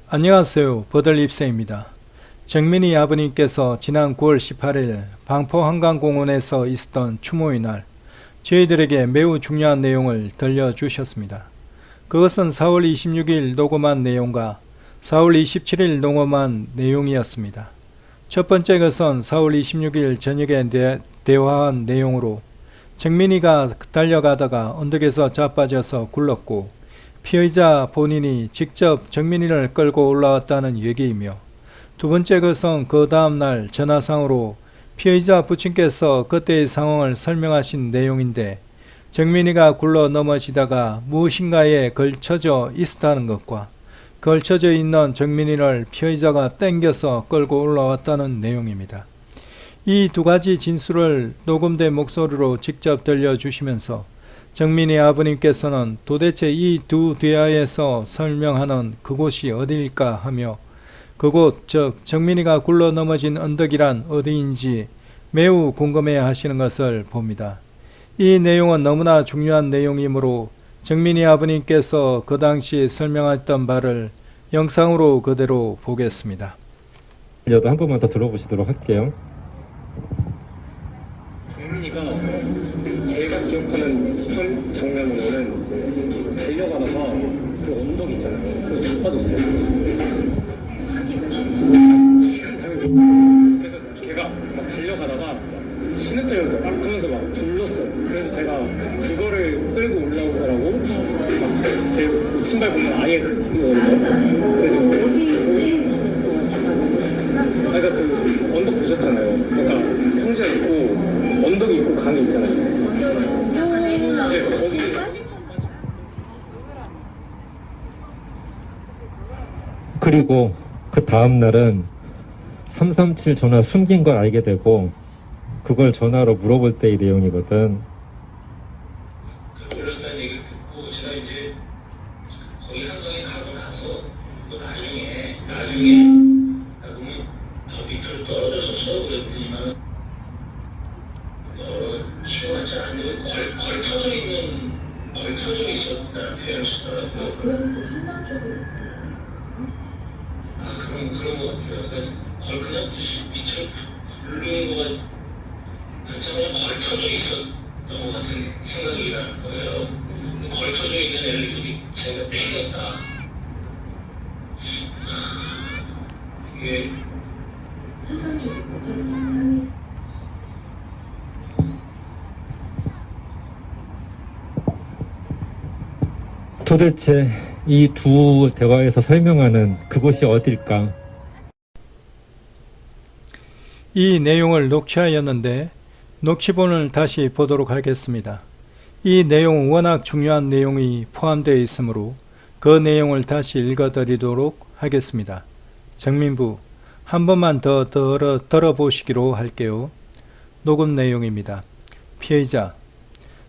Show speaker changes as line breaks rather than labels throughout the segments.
안녕하세요. 버들잎새입니다. 정민이 아버님께서 지난 9월 18일 방포한강공원에서 있었던 추모의 날 저희들에게 매우 중요한 내용을 들려주셨습니다. 그것은 4월 26일 녹음한 내용과 4월 27일 녹음한 내용이었습니다. 첫 번째 것은 4월 26일 저녁에 대화한 내용으로 정민이가 달려가다가 언덕에서 자빠져서 굴렀고 피의자 본인이 직접 정민이를 끌고 올라왔다는 얘기이며, 두 번째 것은 그 다음날 전화상으로 피의자 부친께서 그때의 상황을 설명하신 내용인데, 정민이가 굴러 넘어지다가 무엇인가에 걸쳐져 있었다는 것과 걸쳐져 있는 정민이를 피의자가 땡겨서 끌고 올라왔다는 내용입니다. 이 두 가지 진술을 녹음된 목소리로 직접 들려주시면서 정민이 아버님께서는 도대체 이 두 대화에서 설명하는 그곳이 어디일까 하며, 그곳 즉 정민이가 굴러 넘어진 언덕이란 어디인지 매우 궁금해 하시는 것을 봅니다. 이 내용은 너무나 중요한 내용이므로 정민이 아버님께서 그 당시 설명했던 바를 영상으로 그대로 보겠습니다.
저도 한 번만 더 들어보시도록 할게요.
정민이가 제가 기억하는 현 장면으로는 달려가다가 그 언덕 있잖아요. 그래서 자빠졌어요. 그래서 걔가 막 달려가다가 신흙질면서 막 그러면서 막 굴렀어요. 그래서 제가 그거를 끌고 올라오더라고. 막 제 신발 보면 아예 그거거든요. 그래서 그러니까 그 언덕 보셨잖아요. 그러니까 평지가 있고 언덕이 있고 강이 있잖아요. 네, 거기
그리고 그 다음날은 337 전화 숨긴 걸 알게 되고 그걸 전화로 물어볼 때의 내용이거든.
올렸다는 얘기를 듣고 제가 이제 거기 한강에 가고 나서 또 나중에 보면 더 밑으로 떨어져서 그랬더니만 친구같지 않으면 걸터져 있었다는 표현을 쓰더라고요. 그런 것 같아요. 그러니까 그냥 밑으로 굴르는 것 같지 않으면 걸터져 있었던 것 같은 생각이라는 거예요. 걸터져 있는 애를 이렇게 제가 땡겼다. 그게
도대체 이 두 대화에서 설명하는 그곳이 어딜까?
이 내용을 녹취하였는데 녹취본을 다시 보도록 하겠습니다. 이 내용은 워낙 중요한 내용이 포함되어 있으므로 그 내용을 다시 읽어드리도록 하겠습니다. 정민부, 한 번만 더 들어보시기로 할게요. 녹음 내용입니다. 피해자,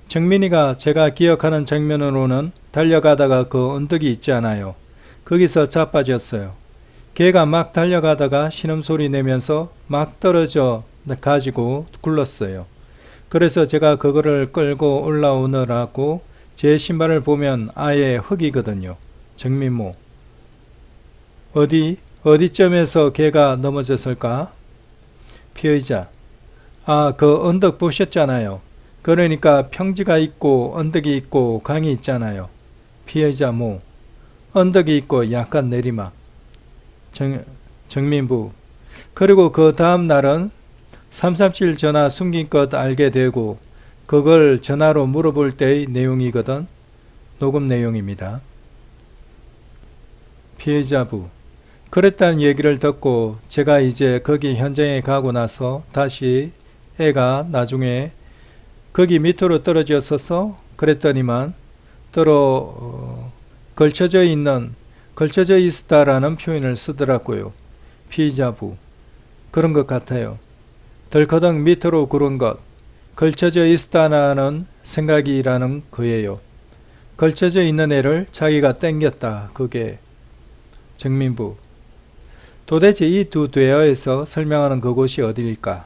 정민이가 제가 기억하는 장면으로는 달려가다가 그 언덕이 있지 않아요. 거기서 자빠졌어요. 걔가 막 달려가다가 신음소리 내면서 막 떨어져 가지고 굴렀어요. 그래서 제가 그거를 끌고 올라오느라고 제 신발을 보면 아예 흙이거든요. 정민모, 어디쯤에서 걔가 넘어졌을까? 피의자, 그 언덕 보셨잖아요. 그러니까 평지가 있고 언덕이 있고 강이 있잖아요. 피해자 모, 언덕이 있고 약간 내리막. 정민부, 그리고 그 다음 날은 337 전화 숨긴 것 알게 되고 그걸 전화로 물어볼 때의 내용이거든. 녹음 내용입니다. 피해자부, 그랬다는 얘기를 듣고 제가 이제 거기 현장에 가고 나서 다시 애가 나중에 거기 밑으로 떨어졌어서 그랬더니만 걸쳐져 있다라는 표현을 쓰더라고요. 피의자부, 그런 것 같아요. 덜커덩 밑으로 구른 것, 걸쳐져 있다는 생각이라는 거예요. 걸쳐져 있는 애를 자기가 땡겼다. 그게. 정민부, 도대체 이 두 대화에서 설명하는 그곳이 어디일까?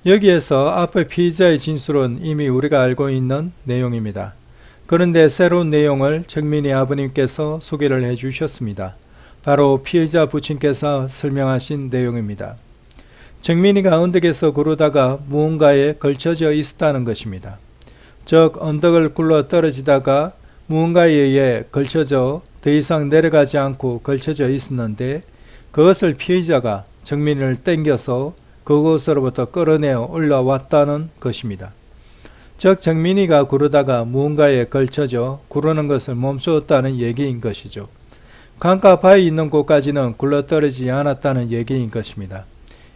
여기에서 앞의 피의자의 진술은 이미 우리가 알고 있는 내용입니다. 그런데 새로운 내용을 정민이 아버님께서 소개를 해 주셨습니다. 바로 피해자 부친께서 설명하신 내용입니다. 정민이가 언덕에서 구르다가 무언가에 걸쳐져 있었다는 것입니다. 즉 언덕을 굴러 떨어지다가 무언가에 의해 걸쳐져 더 이상 내려가지 않고 걸쳐져 있었는데 그것을 피해자가 정민이를 땡겨서 그곳으로부터 끌어내어 올라왔다는 것입니다. 즉 정민이가 구르다가 무언가에 걸쳐져 구르는 것을 멈추었다는 얘기인 것이죠. 강가 바위 있는 곳까지는 굴러떨어지지 않았다는 얘기인 것입니다.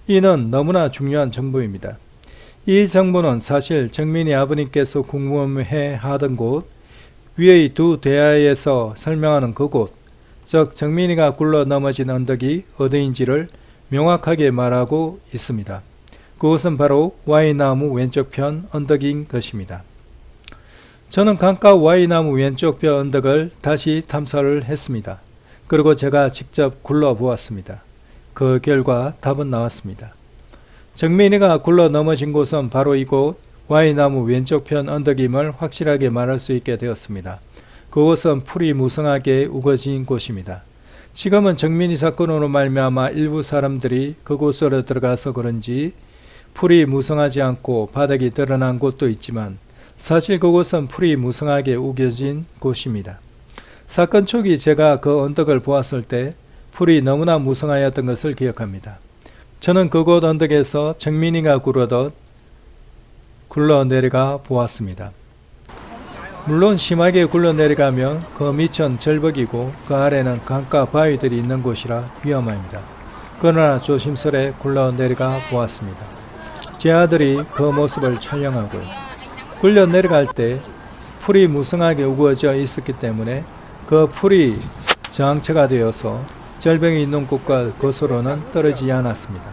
이는 너무나 중요한 정보입니다. 이 정보는 사실 정민이 아버님께서 궁금해 하던 곳, 위의 두 대하에서 설명하는 그곳, 즉 정민이가 굴러 넘어진 언덕이 어디인지를 명확하게 말하고 있습니다. 그곳은 바로 와이나무 왼쪽편 언덕인 것입니다. 저는 강가 와이나무 왼쪽편 언덕을 다시 탐사를 했습니다. 그리고 제가 직접 굴러보았습니다. 그 결과 답은 나왔습니다. 정민이가 굴러 넘어진 곳은 바로 이곳 와이나무 왼쪽편 언덕임을 확실하게 말할 수 있게 되었습니다. 그곳은 풀이 무성하게 우거진 곳입니다. 지금은 정민이 사건으로 말미암아 일부 사람들이 그곳으로 들어가서 그런지 풀이 무성하지 않고 바닥이 드러난 곳도 있지만 사실 그곳은 풀이 무성하게 우겨진 곳입니다. 사건 초기 제가 그 언덕을 보았을 때 풀이 너무나 무성하였던 것을 기억합니다. 저는 그곳 언덕에서 정민이가 굴러 내려가 보았습니다. 물론 심하게 굴러 내려가면 그 밑은 절벽이고 그 아래는 강가 바위들이 있는 곳이라 위험합니다. 그러나 조심스레 굴러 내려가 보았습니다. 제 아들이 그 모습을 촬영하고 굴러 내려갈 때 풀이 무성하게 우거져 있었기 때문에 그 풀이 저항체가 되어서 절벽이 있는 곳과 곳으로는 떨어지지 않았습니다.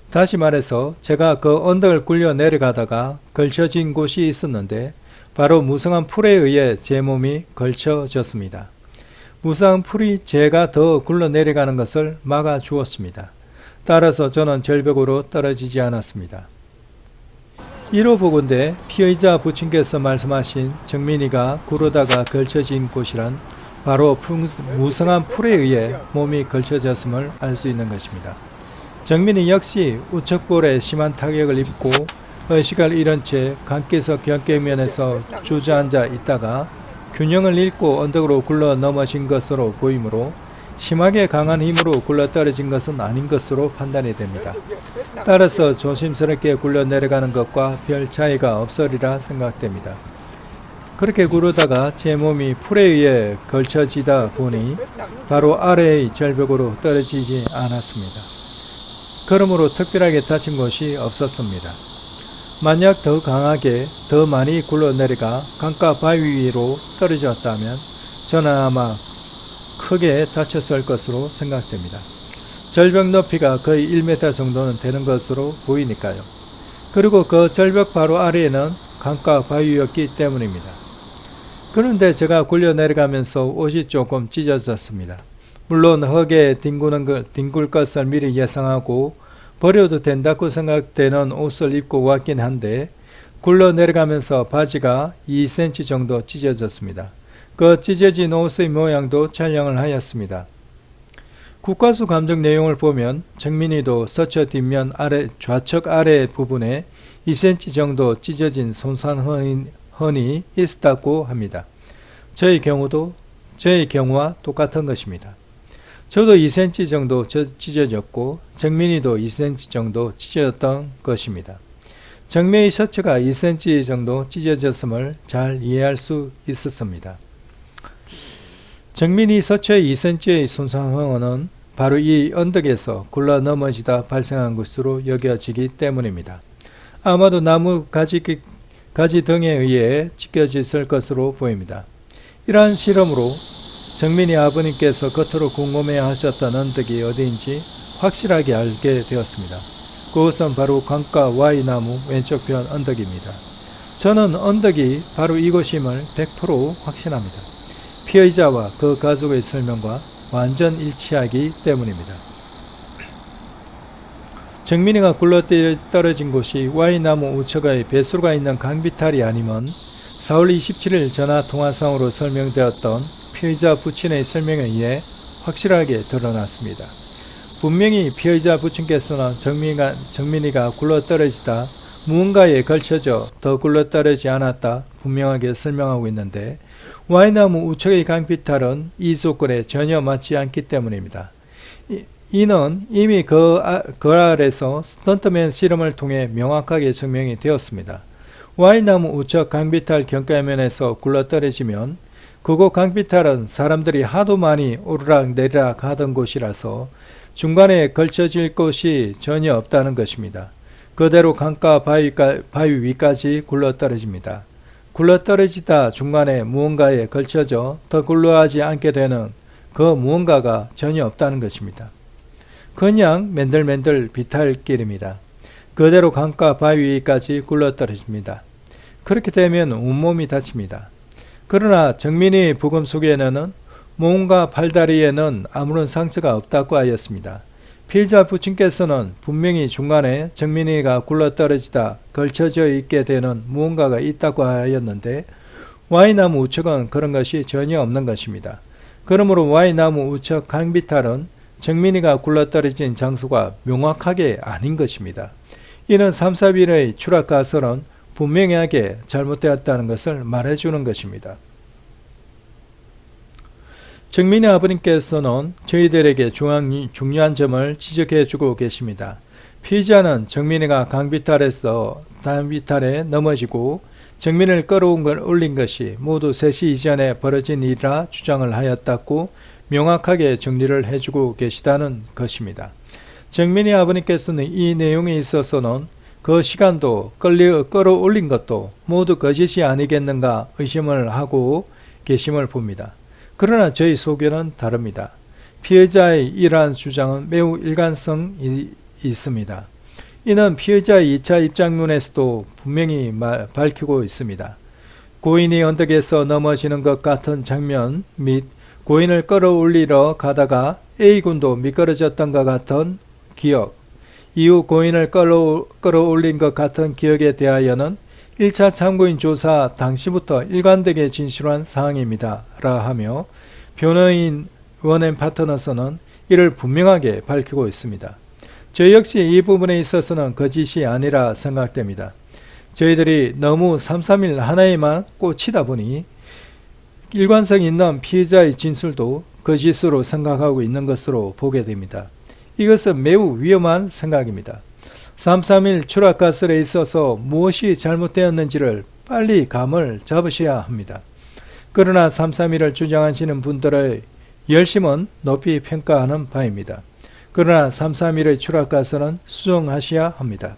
다시 말해서 제가 그 언덕을 굴려 내려가다가 걸쳐진 곳이 있었는데 바로 무성한 풀에 의해 제 몸이 걸쳐졌습니다. 무성한 풀이 제가 더 굴러 내려가는 것을 막아 주었습니다. 따라서 저는 절벽으로 떨어지지 않았습니다. 이로 보건대 피의자 부친께서 말씀하신 정민이가 구르다가 걸쳐진 곳이란 바로 무성한 풀에 의해 몸이 걸쳐졌음을 알 수 있는 것입니다. 정민이 역시 우측볼에 심한 타격을 입고 의식을 잃은 채 강가에서 경계면에서 주저앉아 있다가 균형을 잃고 언덕으로 굴러 넘어진 것으로 보이므로 심하게 강한 힘으로 굴러 떨어진 것은 아닌 것으로 판단이 됩니다. 따라서 조심스럽게 굴러 내려가는 것과 별 차이가 없으리라 생각됩니다. 그렇게 구르다가 제 몸이 풀에 의해 걸쳐지다 보니 바로 아래의 절벽으로 떨어지지 않았습니다. 그러므로 특별하게 다친 것이 없었습니다. 만약 더 강하게 더 많이 굴러 내려가 강가 바위 위로 떨어졌다면 저는 아마 크게 다쳤을 것으로 생각됩니다. 절벽 높이가 거의 1m 정도는 되는 것으로 보이니까요. 그리고 그 절벽 바로 아래에는 강가 바위였기 때문입니다. 그런데 제가 굴려 내려가면서 옷이 조금 찢어졌습니다. 물론 흙에 뒹굴 것을 미리 예상하고 버려도 된다고 생각되는 옷을 입고 왔긴 한데 굴러 내려가면서 바지가 2cm 정도 찢어졌습니다. 그 찢어진 옷의 모양도 촬영을 하였습니다. 국과수 감정 내용을 보면 정민이도 서처 뒷면 아래 좌측 아래 부분에 2cm 정도 찢어진 손상 흔이 있었다고 합니다. 저의 경우와 똑같은 것입니다. 저도 2cm 정도 찢어졌고 정민이도 2cm 정도 찢어졌던 것입니다. 정민이 셔츠가 2cm 정도 찢어졌음을 잘 이해할 수 있었습니다. 정민이 셔츠의 2cm의 손상은 바로 이 언덕에서 굴러 넘어지다 발생한 것으로 여겨지기 때문입니다. 아마도 나무 가지 등에 의해 찢겨졌을 것으로 보입니다. 이러한 실험으로 정민이 아버님께서 겉으로 궁금해 하셨던 언덕이 어디인지 확실하게 알게 되었습니다. 그것은 바로 강가 와이나무 왼쪽편 언덕입니다. 저는 언덕이 바로 이곳임을 100% 확신합니다. 피해자와 그 가족의 설명과 완전 일치하기 때문입니다. 정민이가 굴러 떨어진 곳이 와이나무 우측의 배수로가 있는 강비탈이 아니면 4월 27일 전화통화상으로 설명되었던 피의자 부친의 설명에 의해 확실하게 드러났습니다. 분명히 피의자 부친께서는 정민이가 굴러떨어지다 무언가에 걸쳐져 더 굴러떨어지지 않았다 분명하게 설명하고 있는데 Y나무 우측의 강비탈은 이 조건에 전혀 맞지 않기 때문입니다. 이는 이미 그 아래서 스턴트맨 실험을 통해 명확하게 증명이 되었습니다. Y나무 우측 강비탈 경과면에서 굴러떨어지면 그곳 강비탈은 사람들이 하도 많이 오르락 내리락 하던 곳이라서 중간에 걸쳐질 곳이 전혀 없다는 것입니다. 그대로 강가 바위 위까지 굴러떨어집니다. 굴러떨어지다 중간에 무언가에 걸쳐져 더 굴러가지 않게 되는 그 무언가가 전혀 없다는 것입니다. 그냥 맨들맨들 비탈길입니다. 그대로 강가 바위 위까지 굴러떨어집니다. 그렇게 되면 온몸이 다칩니다. 그러나 정민이의 부검 속에는 몸과 팔다리에는 아무런 상처가 없다고 하였습니다. 피의자 부친께서는 분명히 중간에 정민이가 굴러떨어지다 걸쳐져 있게 되는 무언가가 있다고 하였는데 Y나무 우측은 그런 것이 전혀 없는 것입니다. 그러므로 Y나무 우측 강비탈은 정민이가 굴러떨어진 장소가 명확하게 아닌 것입니다. 이는 3, 4일의 추락 가설은 분명하게 잘못되었다는 것을 말해주는 것입니다. 정민이 아버님께서는 저희들에게 중요한 점을 지적해주고 계십니다. 피의자는 정민이가 강비탈에 넘어지고 정민이를 끌어올린 것이 모두 3시 이전에 벌어진 일이라 주장을 하였다고 명확하게 정리를 해주고 계시다는 것입니다. 정민이 아버님께서는 이 내용에 있어서는 그 시간도 끌어올린 것도 모두 거짓이 아니겠는가 의심을 하고 계심을 봅니다. 그러나 저희 소견은 다릅니다. 피해자의 이러한 주장은 매우 일관성이 있습니다. 이는 피해자의 2차 입장문에서도 분명히 밝히고 있습니다. 고인이 언덕에서 넘어지는 것 같은 장면 및 고인을 끌어올리러 가다가 A군도 미끄러졌던 것 같은 기억, 이후 고인을 끌어올린 것 같은 기억에 대하여는 1차 참고인 조사 당시부터 일관되게 진술한 사항입니다. 라 하며 변호인 원앤 파트너스는 이를 분명하게 밝히고 있습니다. 저희 역시 이 부분에 있어서는 거짓이 아니라 생각됩니다. 저희들이 너무 331 하나에만 꽂히다 보니 일관성 있는 피해자의 진술도 거짓으로 생각하고 있는 것으로 보게 됩니다. 이것은 매우 위험한 생각입니다. 331 추락 가설에 있어서 무엇이 잘못되었는지를 빨리 감을 잡으셔야 합니다. 그러나 331을 주장하시는 분들의 열심은 높이 평가하는 바입니다. 그러나 331의 추락 가설은 수정하셔야 합니다.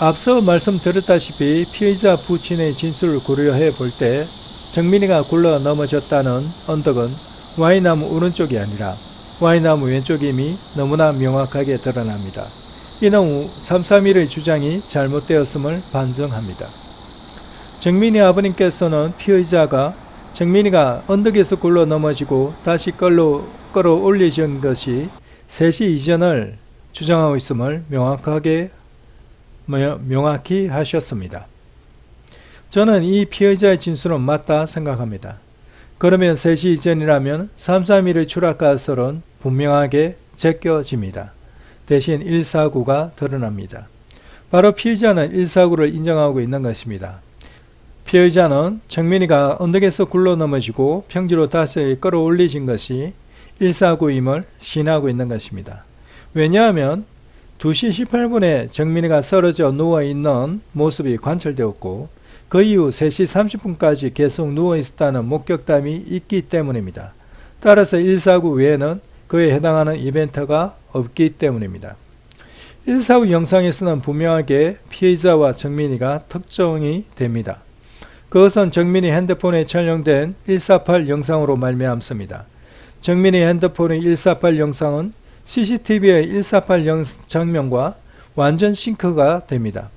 앞서 말씀드렸다시피 피의자 부친의 진술을 고려해 볼 때 정민이가 굴러 넘어졌다는 언덕은 Y나무 오른쪽이 아니라 Y나무 왼쪽임이 너무나 명확하게 드러납니다. 이는 331의 주장이 잘못되었음을 반증합니다. 정민이 아버님께서는 피의자가 정민이가 언덕에서 굴러 넘어지고 다시 끌어올려진 것이 3시 이전을 주장하고 있음을 명확히 하셨습니다. 저는 이 피의자의 진술은 맞다 생각합니다. 그러면 3시 이전이라면 331의 추락 가설은 분명하게 제껴집니다. 대신 149가 드러납니다. 바로 피의자는 149를 인정하고 있는 것입니다. 피의자는 정민이가 언덕에서 굴러 넘어지고 평지로 다시 끌어올리신 것이 149임을 시인하고 있는 것입니다. 왜냐하면 2시 18분에 정민이가 쓰러져 누워있는 모습이 관찰되었고 그 이후 3시 30분까지 계속 누워있었다는 목격담이 있기 때문입니다. 따라서 149 외에는 그에 해당하는 이벤트가 없기 때문입니다. 149 영상에서는 분명하게 피의자와 정민이가 특정이 됩니다. 그것은 정민이 핸드폰에 촬영된 148 영상으로 말미암습니다. 정민이 핸드폰의 148 영상은 CCTV의 148 장면과 완전 싱크가 됩니다.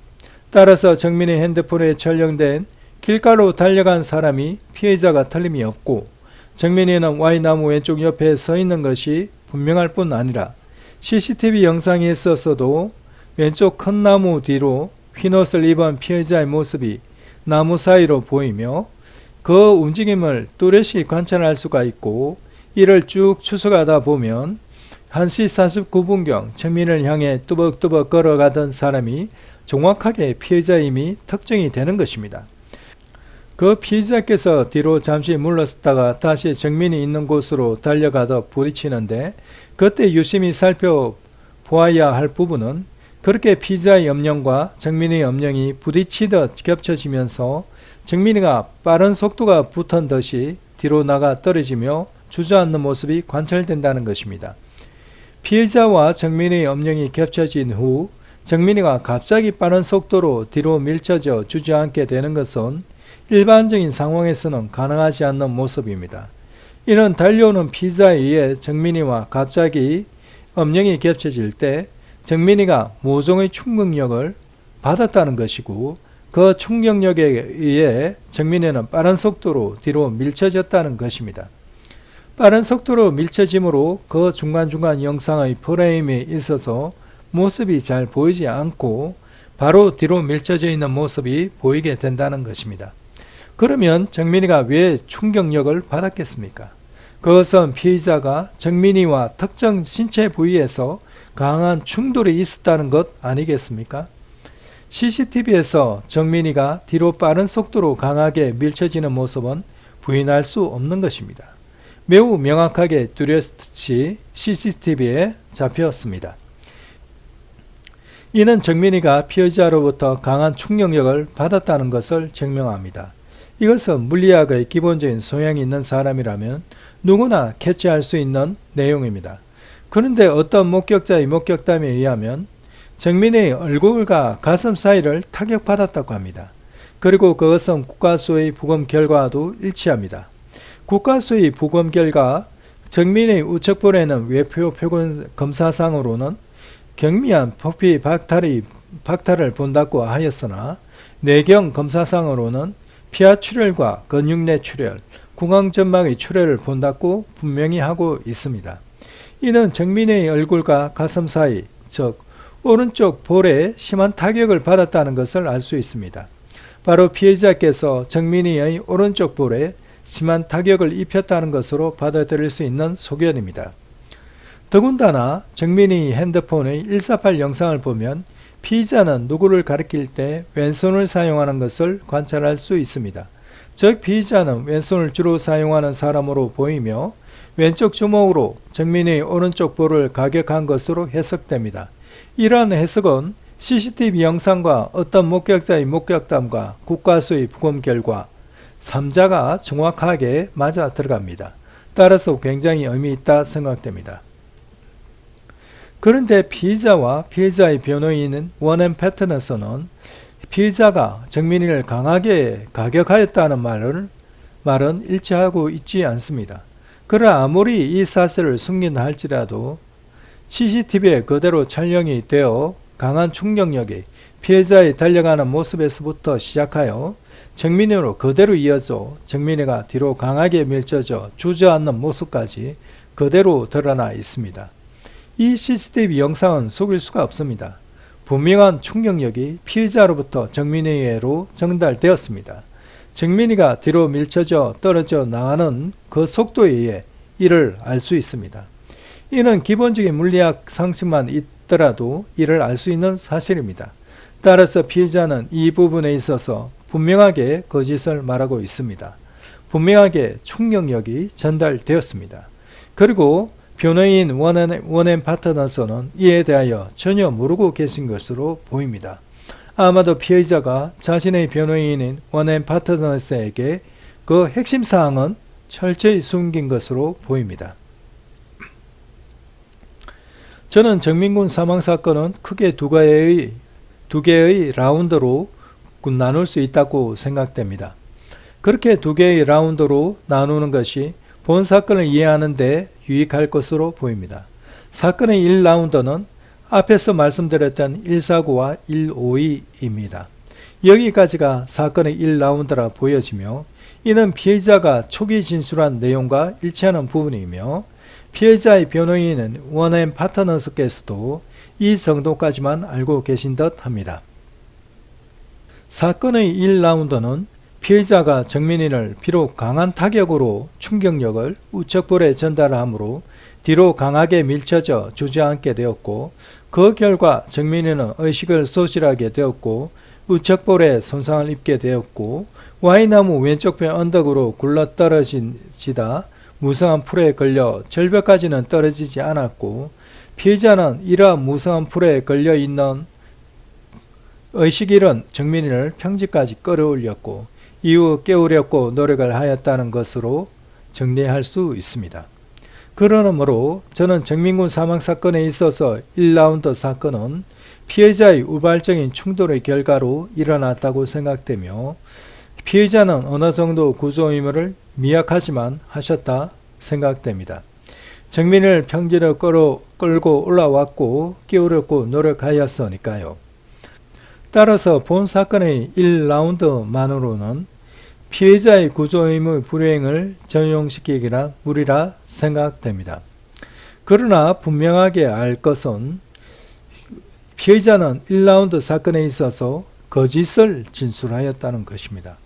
따라서 정민이 핸드폰에 촬영된 길가로 달려간 사람이 피해자가 틀림이 없고 정민이는 Y나무 왼쪽 옆에 서 있는 것이 분명할 뿐 아니라 CCTV 영상에 있어서도 왼쪽 큰 나무 뒤로 흰옷을 입은 피해자의 모습이 나무 사이로 보이며 그 움직임을 뚜렷이 관찰할 수가 있고, 이를 쭉 추적하다 보면 1시 49분경 정민을 향해 뚜벅뚜벅 걸어가던 사람이 정확하게 피해자임이 특정이 되는 것입니다. 그 피해자께서 뒤로 잠시 물러섰다가 다시 정민이 있는 곳으로 달려가다 부딪히는데, 그때 유심히 살펴보아야 할 부분은 그렇게 피해자의 âm 령과 정민의 âm 령이 부딪히듯 겹쳐지면서 정민이가 빠른 속도가 붙은 듯이 뒤로 나가 떨어지며 주저앉는 모습이 관찰된다는 것입니다. 피해자와 정민의 âm 령이 겹쳐진 후 정민이가 갑자기 빠른 속도로 뒤로 밀쳐져 주저앉게 되는 것은 일반적인 상황에서는 가능하지 않는 모습입니다. 이는 달려오는 피해자에 의해 정민이와 갑자기 âm 령이 겹쳐질 때 정민이가 모종의 충격력을 받았다는 것이고, 그 충격력에 의해 정민이는 빠른 속도로 뒤로 밀쳐졌다는 것입니다. 빠른 속도로 밀쳐짐으로 그 중간중간 영상의 프레임에 있어서 모습이 잘 보이지 않고 바로 뒤로 밀쳐져 있는 모습이 보이게 된다는 것입니다. 그러면 정민이가 왜 충격력을 받았겠습니까? 그것은 피해자가 정민이와 특정 신체 부위에서 강한 충돌이 있었다는 것 아니겠습니까? CCTV에서 정민이가 뒤로 빠른 속도로 강하게 밀쳐지는 모습은 부인할 수 없는 것입니다. 매우 명확하게 뚜렷이 CCTV에 잡혔습니다. 이는 정민이가 피해자로부터 강한 충격력을 받았다는 것을 증명합니다. 이것은 물리학의 기본적인 소양이 있는 사람이라면 누구나 캐치할 수 있는 내용입니다. 그런데 어떤 목격자의 목격담에 의하면 정민의 얼굴과 가슴 사이를 타격받았다고 합니다. 그리고 그것은 국가수의 부검 결과와도 일치합니다. 국가수의 부검 결과 정민의 우측볼에는 외표 표본 검사상으로는 경미한 표피 박탈을 본다고 하였으나 내경 검사상으로는 피하 출혈과 근육내 출혈, 구강점막의 출혈을 본다고 분명히 하고 있습니다. 이는 정민의 얼굴과 가슴 사이, 즉 오른쪽 볼에 심한 타격을 받았다는 것을 알 수 있습니다. 바로 피해자께서 정민이의 오른쪽 볼에 심한 타격을 입혔다는 것으로 받아들일 수 있는 소견입니다. 더군다나 정민이 핸드폰의 148 영상을 보면 피의자는 누구를 가리킬 때 왼손을 사용하는 것을 관찰할 수 있습니다. 즉 피의자는 왼손을 주로 사용하는 사람으로 보이며 왼쪽 주먹으로 정민의 오른쪽 볼을 가격한 것으로 해석됩니다. 이러한 해석은 CCTV 영상과 어떤 목격자의 목격담과 국가수의 부검 결과 3자가 정확하게 맞아 들어갑니다. 따라서 굉장히 의미 있다 생각됩니다. 그런데 피의자와 피해자의 변호인인 워렌 패턴에서는 피의자가 정민이를 강하게 가격하였다는 말은 일치하고 있지 않습니다. 그러나 아무리 이 사실을 숨긴다 할지라도 CCTV에 그대로 촬영이 되어 강한 충격력이 피해자의 달려가는 모습에서부터 시작하여 정민이로 그대로 이어져 정민이가 뒤로 강하게 밀쳐져 주저앉는 모습까지 그대로 드러나 있습니다. 이 CCTV 영상은 속일 수가 없습니다. 분명한 충격력이 피해자로부터 정민이에게로 전달되었습니다. 정민이가 뒤로 밀쳐져 떨어져 나가는 그 속도에 의해 이를 알 수 있습니다. 이는 기본적인 물리학 상식만 있더라도 이를 알 수 있는 사실입니다. 따라서 피해자는 이 부분에 있어서 분명하게 거짓을 말하고 있습니다. 분명하게 충격력이 전달되었습니다. 그리고 변호인 워렌 패턴에서는 이에 대하여 전혀 모르고 계신 것으로 보입니다. 아마도 피해자가 자신의 변호인인 워렌 패턴에게 그 핵심 사항은 철저히 숨긴 것으로 보입니다. 저는 정민군 사망사건은 크게 두 개의 라운드로 나눌 수 있다고 생각됩니다. 그렇게 두 개의 라운드로 나누는 것이 본 사건을 이해하는 데 유익할 것으로 보입니다. 사건의 1라운드는 앞에서 말씀드렸던 149와 152입니다. 여기까지가 사건의 1라운드라 보여지며 이는 피해자가 초기 진술한 내용과 일치하는 부분이며 피해자의 변호인은 워렌 패턴에서께서도 이 정도까지만 알고 계신 듯 합니다. 사건의 1라운드는 피해자가 정민이를 비록 강한 타격으로 충격력을 우측볼에 전달하므로 뒤로 강하게 밀쳐져 주저앉게 되었고, 그 결과 정민이는 의식을 소실하게 되었고 우측볼에 손상을 입게 되었고, Y나무 왼쪽편 언덕으로 굴러떨어지다 무성한 풀에 걸려 절벽까지는 떨어지지 않았고, 피해자는 이러한 무성한 풀에 걸려 있는 의식 잃은 정민이를 평지까지 끌어올렸고 이후 깨우려고 노력을 하였다는 것으로 정리할 수 있습니다. 그러므로 저는 정민군 사망사건에 있어서 1라운드 사건은 피해자의 우발적인 충돌의 결과로 일어났다고 생각되며, 피해자는 어느 정도 구조 의무를 미약하지만 하셨다 생각됩니다. 정민을 평지로 끌고 올라왔고 끼우려고 노력하였으니까요. 따라서 본 사건의 1라운드만으로는 피해자의 구조 의무 불이행을 적용시키기라 무리라 생각됩니다. 그러나 분명하게 알 것은 피해자는 1라운드 사건에 있어서 거짓을 진술하였다는 것입니다.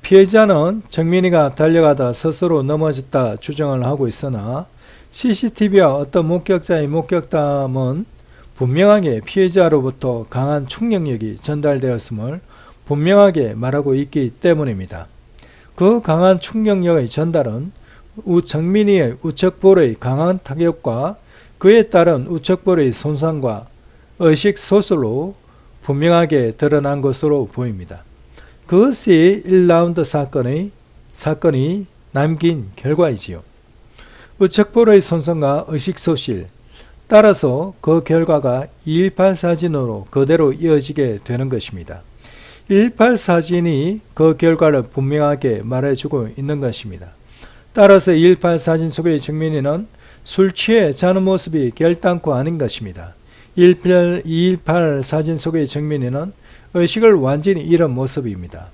피해자는 정민이가 달려가다 스스로 넘어졌다 주장을 하고 있으나 CCTV와 어떤 목격자의 목격담은 분명하게 피해자로부터 강한 충격력이 전달되었음을 분명하게 말하고 있기 때문입니다. 그 강한 충격력의 전달은 정민이의 우측볼의 강한 타격과 그에 따른 우측볼의 손상과 의식 소실로 분명하게 드러난 것으로 보입니다. 그것이 1라운드 사건이 남긴 결과이지요. 우측볼의 손상과 의식 소실, 따라서 그 결과가 218 사진으로 그대로 이어지게 되는 것입니다. 218 사진이 그 결과를 분명하게 말해주고 있는 것입니다. 따라서 218 사진 속의 정민이는 술 취해 자는 모습이 결단코 아닌 것입니다. 218 사진 속의 정민이는 의식을 완전히 잃은 모습입니다.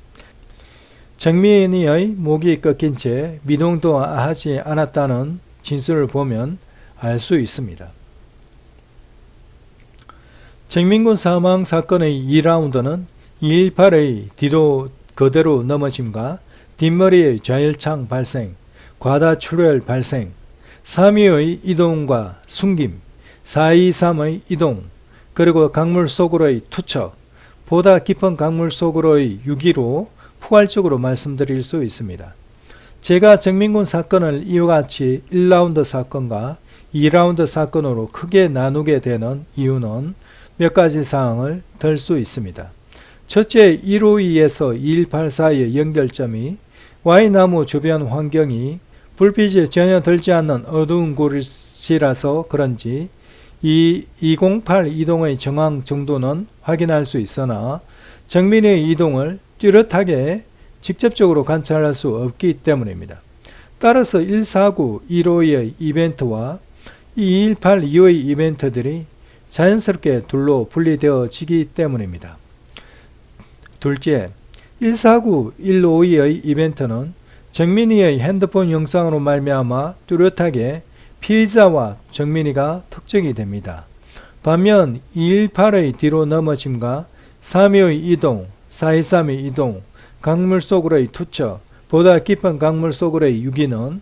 정민이의 목이 꺾인 채 미동도 하지 않았다는 진술을 보면 알 수 있습니다. 정민군 사망 사건의 2라운드는 218의 뒤로 그대로 넘어짐과 뒷머리의 좌열창 발생, 과다 출혈 발생, 3위의 이동과 숨김, 423의 이동, 그리고 강물 속으로의 투척, 보다 깊은 강물 속으로의 유기로 포괄적으로 말씀드릴 수 있습니다. 제가 정민군 사건을 이와 같이 1라운드 사건과 2라운드 사건으로 크게 나누게 되는 이유는 몇 가지 사항을 들 수 있습니다. 첫째, 152에서 218 사이의 연결점이 Y나무 주변 환경이 불빛이 전혀 들지 않는 어두운 곳이라서 그런지 이 208 이동의 정황 정도는 확인할 수 있으나 정민의 이동을 뚜렷하게 직접적으로 관찰할 수 없기 때문입니다. 따라서 149, 152의 이벤트와 218 이후의 이벤트들이 자연스럽게 둘로 분리되어지기 때문입니다. 둘째, 149, 152의 이벤트는 정민이의 핸드폰 영상으로 말미암아 뚜렷하게 피해자와 정민이가 특정이 됩니다. 반면 218의 뒤로 넘어짐과 3위의 이동, 423의 이동, 강물 속으로의 투척, 보다 깊은 강물 속으로의 유기는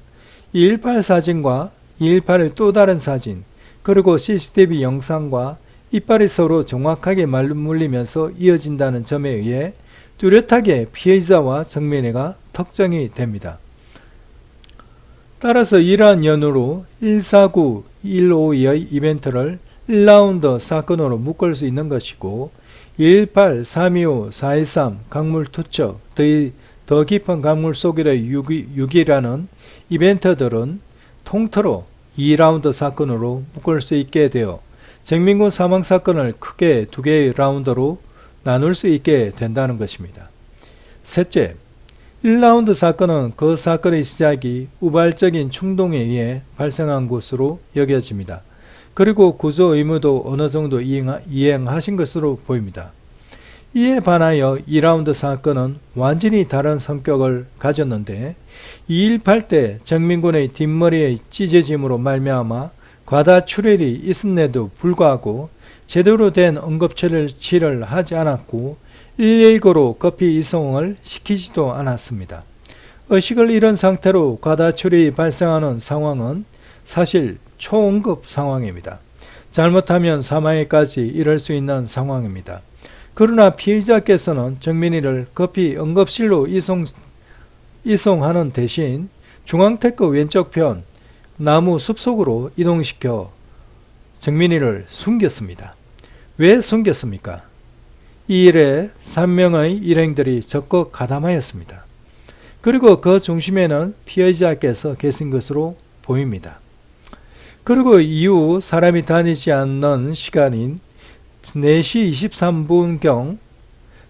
218 사진과 218의 또 다른 사진, 그리고 CCTV 영상과 이빨이 서로 정확하게 맞물리면서 이어진다는 점에 의해 뚜렷하게 피해자와 정민이가 특정이 됩니다. 따라서 이러한 연유로 149, 152의 이벤트를 1라운드 사건으로 묶을 수 있는 것이고 218, 325, 423 강물 투척, 더 깊은 강물 속의 유기라는 이벤트들은 통틀어 2라운드 사건으로 묶을 수 있게 되어 정민군 사망 사건을 크게 두 개의 라운드로 나눌 수 있게 된다는 것입니다. 셋째, 1라운드 사건은 그 사건의 시작이 우발적인 충동에 의해 발생한 것으로 여겨집니다. 그리고 구조 의무도 어느 정도 이행하신 것으로 보입니다. 이에 반하여 2라운드 사건은 완전히 다른 성격을 가졌는데 218 때 정민군의 뒷머리의 찢어짐으로 말미암아 과다 출혈이 있었음에도 불구하고 제대로 된 응급처치를 하지 않았고 119로 급히 이송을 시키지도 않았습니다. 의식을 잃은 상태로 과다출혈이 발생하는 상황은 사실 초응급 상황입니다. 잘못하면 사망에까지 이를 수 있는 상황입니다. 그러나 피의자께서는 정민이를 급히 응급실로 이송하는 대신 중앙테크 왼쪽편 나무 숲속으로 이동시켜 정민이를 숨겼습니다. 왜 숨겼습니까? 이 일에 3명의 일행들이 적극 가담하였습니다. 그리고 그 중심에는 피해자께서 계신 것으로 보입니다. 그리고 이후 사람이 다니지 않는 시간인 4시 23분경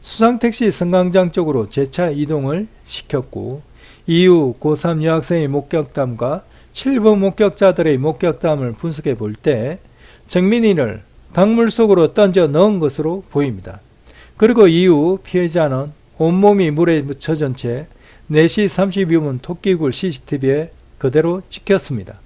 수상택시 승강장 쪽으로 재차 이동을 시켰고, 이후 고3 여학생의 목격담과 7번 목격자들의 목격담을 분석해 볼 때 정민이를 강물 속으로 던져 넣은 것으로 보입니다. 그리고 이후 피해자는 온몸이 물에 묻혀진 채 4시 32분 토끼굴 CCTV에 그대로 찍혔습니다.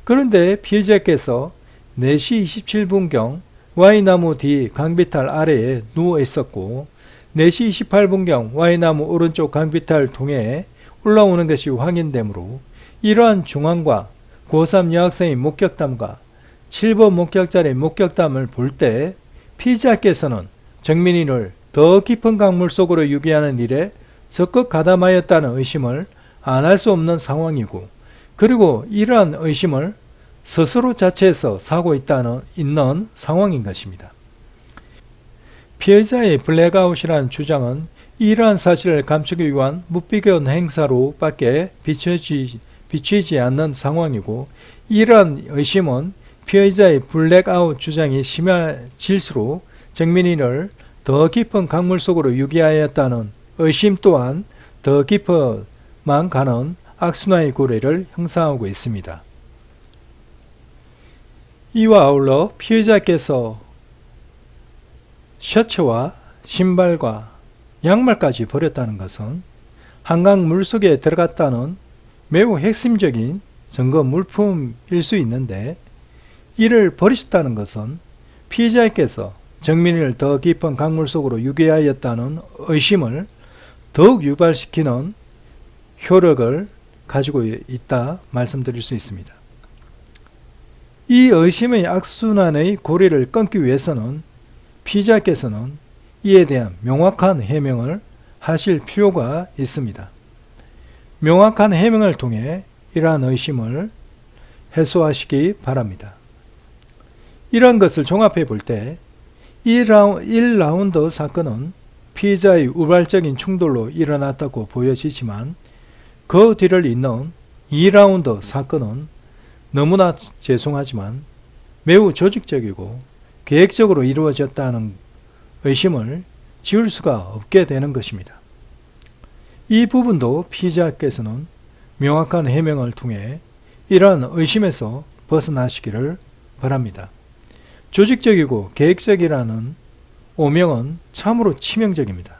그런데 피해자께서 4시 27분경 Y나무 뒤 강비탈 아래에 누워 있었고, 4시 28분경 Y나무 오른쪽 강비탈 통해 올라오는 것이 확인되므로 이러한 중앙과 고3 여학생의 목격담과 7번 목격자의 목격담을 볼 때 피의자께서는 정민이를 더 깊은 강물 속으로 유기하는 일에 적극 가담하였다는 의심을 안 할 수 없는 상황이고, 그리고 이러한 의심을 스스로 자체에서 사고 있는 상황인 것입니다. 피해자의 블랙아웃이라는 주장은 이러한 사실을 감추기 위한 무비견 행사로 밖에 비추지 않는 상황이고, 이러한 의심은 피해자의 블랙아웃 주장이 심해질수록 정민이를 더 깊은 강물 속으로 유기하였다는 의심 또한 더 깊어만 가는 악순환의 고리를 형성하고 있습니다. 이와 아울러 피해자께서 셔츠와 신발과 양말까지 버렸다는 것은 한강 물속에 들어갔다는 매우 핵심적인 증거 물품일 수 있는데, 이를 버리셨다는 것은 피해자께서 정민이를 더 깊은 강물 속으로 유기하였다는 의심을 더욱 유발시키는 효력을 가지고 있다 말씀드릴 수 있습니다. 이 의심의 악순환의 고리를 끊기 위해서는 피의자께서는 이에 대한 명확한 해명을 하실 필요가 있습니다. 명확한 해명을 통해 이러한 의심을 해소하시기 바랍니다. 이런 것을 종합해 볼 때 1라운드 사건은 피의자의 우발적인 충돌로 일어났다고 보여지지만, 그 뒤를 잇는 2라운드 사건은 너무나 죄송하지만 매우 조직적이고 계획적으로 이루어졌다는 의심을 지울 수가 없게 되는 것입니다. 이 부분도 피의자께서는 명확한 해명을 통해 이러한 의심에서 벗어나시기를 바랍니다. 조직적이고 계획적이라는 오명은 참으로 치명적입니다.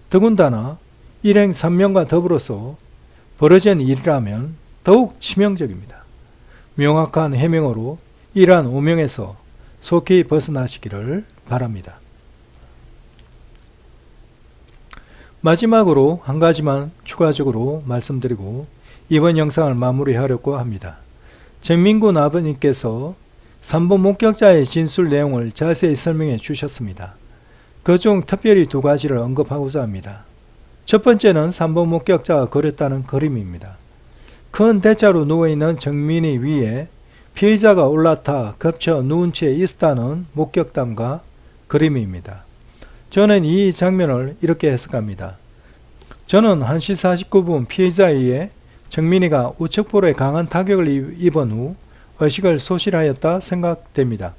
더군다나 일행 3명과 더불어서 벌어진 일이라면 더욱 치명적입니다. 명확한 해명으로 이러한 오명에서 속히 벗어나시기를 바랍니다. 마지막으로 한 가지만 추가적으로 말씀드리고 이번 영상을 마무리하려고 합니다. 정민군 아버님께서 3번 목격자의 진술 내용을 자세히 설명해 주셨습니다. 그중 특별히 2가지를 언급하고자 합니다. 첫 번째는 3번 목격자가 그렸다는 그림입니다. 큰 대자로 누워있는 정민이 위에 피해자가 올라타 겹쳐 누운 채 있었다는 목격담과 그림입니다. 저는 이 장면을 이렇게 해석합니다. 저는 1시 49분 피해자에 의해 정민이가 우측볼에 강한 타격을 입은 후 의식을 소실하였다 생각됩니다.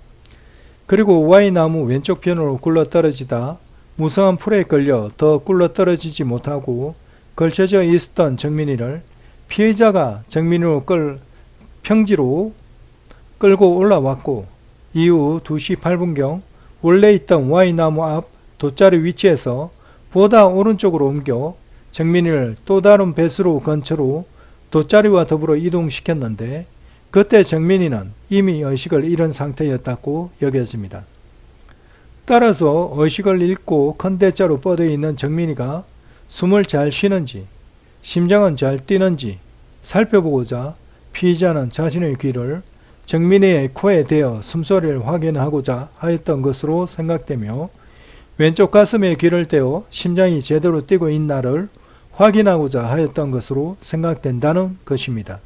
그리고 Y나무 왼쪽 편으로 굴러떨어지다 무성한 풀에 걸려 더 굴러떨어지지 못하고 걸쳐져 있었던 정민이를 피해자가 정민이로 평지로 끌고 올라왔고, 이후 2시 8분경 원래 있던 Y나무 앞 돗자리 위치에서 보다 오른쪽으로 옮겨 정민이를 또 다른 배수로 근처로 돗자리와 더불어 이동시켰는데, 그때 정민이는 이미 의식을 잃은 상태였다고 여겨집니다. 따라서 의식을 잃고 큰 대자로 뻗어 있는 정민이가 숨을 잘 쉬는지 심장은 잘 뛰는지 살펴보고자 피의자는 자신의 귀를 정민이의 코에 대어 숨소리를 확인하고자 하였던 것으로 생각되며 왼쪽 가슴에 귀를 대어 심장이 제대로 뛰고 있나를 확인하고자 하였던 것으로 생각된다는 것입니다.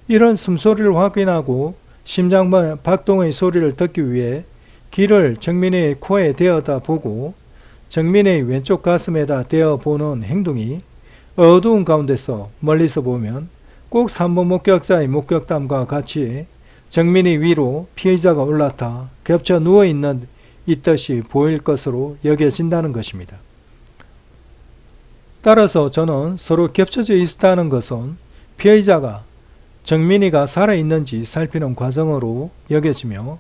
이런 숨소리를 확인하고 심장 박동의 소리를 듣기 위해 귀를 정민이의 코에 대어다 보고 정민이의 왼쪽 가슴에다 대어 보는 행동이 어두운 가운데서 멀리서 보면 꼭 3번 목격자의 목격담과 같이 정민이 위로 피의자가 올라타 겹쳐 있듯이 보일 것으로 여겨진다는 것입니다. 따라서 저는 서로 겹쳐져 있다는 것은 피의자가 정민이가 살아있는지 살피는 과정으로 여겨지며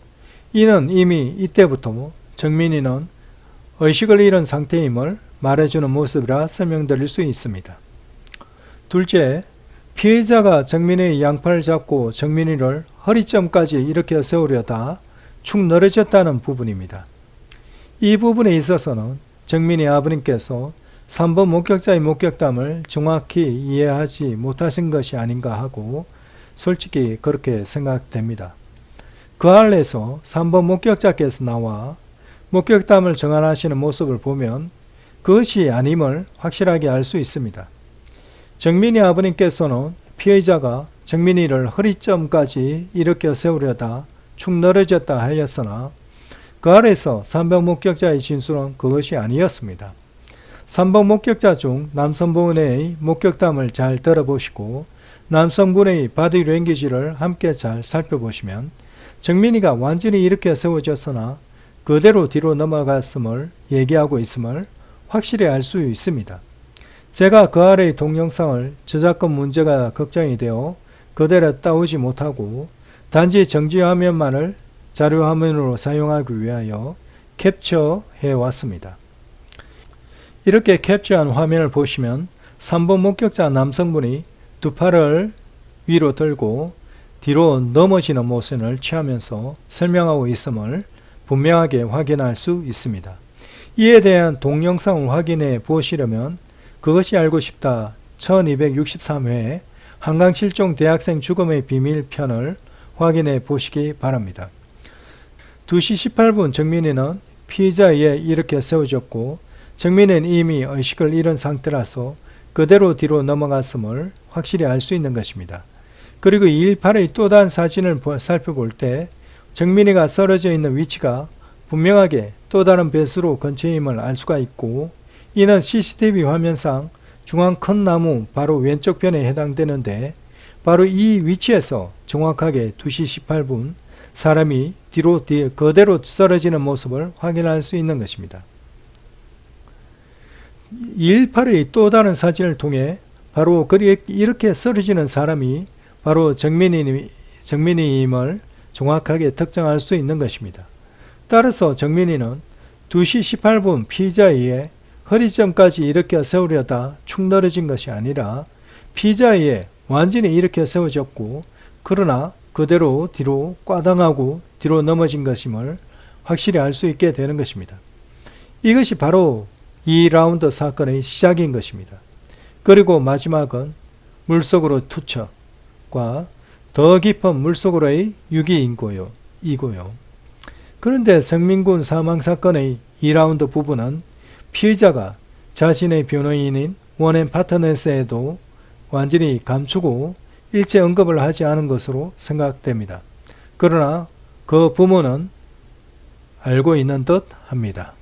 이는 이미 이때부터 정민이는 의식을 잃은 상태임을 말해주는 모습이라 설명드릴 수 있습니다. 둘째, 피해자가 정민이의 양팔을 잡고 정민이를 허리점까지 일으켜 세우려다 축 늘어졌다는 부분입니다. 이 부분에 있어서는 정민이 아버님께서 3번 목격자의 목격담을 정확히 이해하지 못하신 것이 아닌가 하고 솔직히 그렇게 생각됩니다. 그 안에서 3번 목격자께서 나와 목격담을 정한하시는 모습을 보면 그것이 아님을 확실하게 알 수 있습니다. 정민이 아버님께서는 피해자가 정민이를 허리점까지 일으켜 세우려다 축 늘어졌다 하였으나 그 아래서 3번 목격자의 진술은 그것이 아니었습니다. 3번 목격자 중 남성분의 목격담을 잘 들어보시고 남성분의 바디 랭귀지를 함께 잘 살펴보시면 정민이가 완전히 일으켜 세워졌으나 그대로 뒤로 넘어갔음을 얘기하고 있음을 확실히 알 수 있습니다. 제가 그 아래의 동영상을 저작권 문제가 걱정이 되어 그대로 따오지 못하고 단지 정지화면만을 자료화면으로 사용하기 위하여 캡처해 왔습니다. 이렇게 캡처한 화면을 보시면 3번 목격자 남성분이 두 팔을 위로 들고 뒤로 넘어지는 모션을 취하면서 설명하고 있음을 분명하게 확인할 수 있습니다. 이에 대한 동영상을 확인해 보시려면 그것이 알고 싶다 1263회 한강실종 대학생 죽음의 비밀 편을 확인해 보시기 바랍니다. 2시 18분 정민이는 피의자에 의해 이렇게 세워졌고 정민이는 이미 의식을 잃은 상태라서 그대로 뒤로 넘어갔음을 확실히 알 수 있는 것입니다. 그리고 218의 또 다른 사진을 살펴볼 때 정민이가 쓰러져 있는 위치가 분명하게 또 다른 배수로 근처임을 알 수가 있고 이는 CCTV 화면상 중앙 큰 나무 바로 왼쪽 편에 해당되는데 바로 이 위치에서 정확하게 2시 18분 사람이 뒤로 그대로 쓰러지는 모습을 확인할 수 있는 것입니다. 218의 또 다른 사진을 통해 바로 이렇게 쓰러지는 사람이 바로 정민이임을 정확하게 특정할 수 있는 것입니다. 따라서 정민이는 2시 18분 피의자에 의해 허리점까지 일으켜 세우려다 축 늘어진 것이 아니라 피의자에 의해 완전히 일으켜 세워졌고 그러나 그대로 뒤로 꽈당하고 뒤로 넘어진 것임을 확실히 알 수 있게 되는 것입니다. 이것이 바로 2라운드 사건의 시작인 것입니다. 그리고 마지막은 물속으로 투척과 더 깊은 물속으로의 유기이고요. 그런데 성민군 사망사건의 2라운드 부분은 피의자가 자신의 변호인인 원앤 파트너스에도 완전히 감추고 일체 언급을 하지 않은 것으로 생각됩니다. 그러나 그 부모는 알고 있는 듯 합니다.